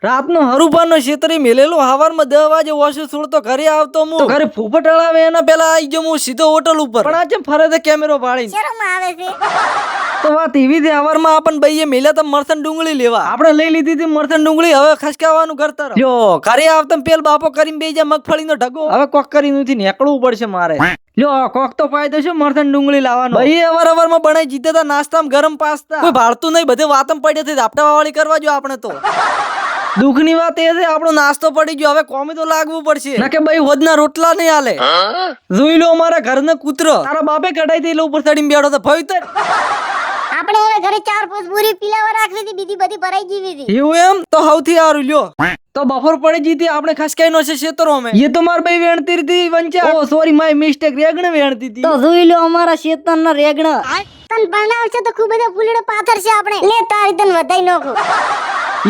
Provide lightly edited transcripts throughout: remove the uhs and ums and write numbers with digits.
રાતનો હરુભાનો છેતરી મેલેલો હવારમાં 10 વાગે ઓછું છોડતો ઘરે આવતો હું તો ઘરે ફૂફટ અળાવે એના પેલા આવી ગયો હું સીધો હોટલ ઉપર પણ આ જેમ ફરે છે કેમેરો પાડીને શરમ આવે છે તો વાત એવી છે હવારમાં આપણ ભાઈએ મેલ્યા તો મરસન ડુંગળી લેવા આપણે લઈ લીધી હતી મરસન ડુંગળી હવે ખસકાવાનું કરતા રહો લ્યો ઘરે આવતા પેલ બાપો કરીને બેહી જા મગફળીનો ઢગો હવે કોક કરી નથી નીકળવું પડશે મારે લ્યો કોક તો ફાયદો છે મરસન ડુંગળી લાવવાનો ભાઈ અવારમાં બનાવી જીતે તા નાસ્તામાં ગરમ પાસ્તા કોઈ ભાળતું નહીં બધે વાતમ પડ્યો છે આપટા વાળી કરવા જો આપણે તો દુઃખની વાત એ છે આપણો નાસ્તો પડી ગયો હવે કોમી તો લાગવું પડશે ના કે ભાઈ વધના રોટલા નહીં હાલે જોઈ લો અમારા ઘરનો કૂતરો તારા બાપે કઢાઈ દે ઉપર ચડીને બેઠો તો ભયતર આપણે હવે ઘરે 4-5 પૂરી પીલાવા રાખવી હતી બીજી બધી ભરાઈ ગઈ હતી એવું એમ તો સૌથી સારું લ્યો તો બફોર પડી જીતી આપણે ખસકાઈ નો છે ખેતરો में ये तो मार भाई वेणती थी वंचा ओ सॉरी माय मिस्टेक रेगण वेणती थी તો જોઈ લો અમારા શેતાનના રેગણા તન બનાવશે તો ખૂબ બધા ફૂલડે પાથર છે આપણે લે તારી તન વધાઈ નોખો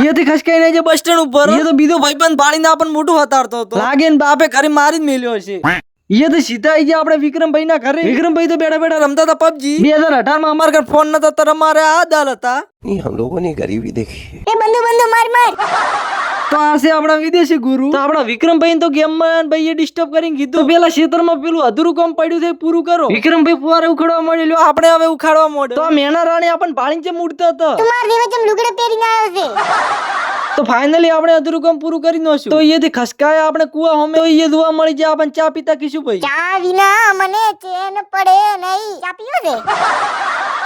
ये थी खसकाई ने जो बस स्टैंड ऊपर ये तो बीजो भाईबंध पाड़ी ना अपन मोटू हतारतो હતો લાગે ને બાપે ઘરે મારી જ મેલ્યો છે ये तो सीधा आई गया આપણે વિક્રમભાઈ ના ઘરે વિક્રમભાઈ તો બેઠા બેઠા રમતા હતા પબજી 2018 માં અમાર ઘર ફોન નતો તો અમારે આ દાલ હતા ये हम लोगों ने गरीबी देखी એ બંદુ માર તો આ છે આપણા વિદેશી ગુરુ તો આપણા વિક્રમભાઈ તો ગેમ માં ભાઈએ ડિસ્ટર્બ કરીને કીધું પેલા ખેતરમાં પેલું અધૂરું કામ પડ્યું છે પૂરું કરો વિક્રમભાઈ ફુવારે ઉખાડવા મળ્યો આપણે હવે ઉખાડવા મળ્યો તો આ મેના રાણી આપણને પાણી ચમ ઉડતો હતો તું માર દેવે ચમ લુગડે પહેરીને આવ્યો છે તો ફાઇનલી આપણે અધૂરું કામ પૂરું કરી નોશું તો એથી ખસકાય આપણે કુવા હમે તો એ જોવા મળી જાય આપણને ચા પીતા કીશું ભાઈ ચા વિના મને ચેન પડે નહીં ચા પીઓ છે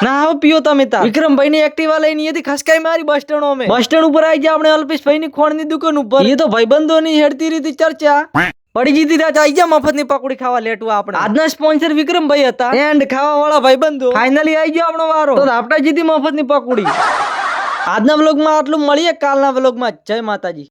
ના હવે પીઓ તમે તા વિક્રમભાઈ ની એક્ટિવા લઈને એથી ખસકાઈ મારી બસ સ્ટેન્ડ અમે બસ સ્ટેન્ડ ઉપર આવી જાય આપણે અલ્પેશભાઈ ની ખોણ ની દુકાન ઉપર એ તો ભાઈબંધો ની હેડતી રીતી ચર્ચા પડી જીતી રાત આવી ગયા મફત ની પકોડી ખાવા લેટવા આપણે આજના સ્પોન્સર વિક્રમભાઈ હતા એન્ડ ખાવા વાળા ભાઈબંધો ફાઇનલી આવી ગયો આપણો વારો તો આપણે જીતી મફત ની પકોડી આજના વ્લોગમાં આટલું મળીએ કાલના વ્લોગમાં જય માતાજી।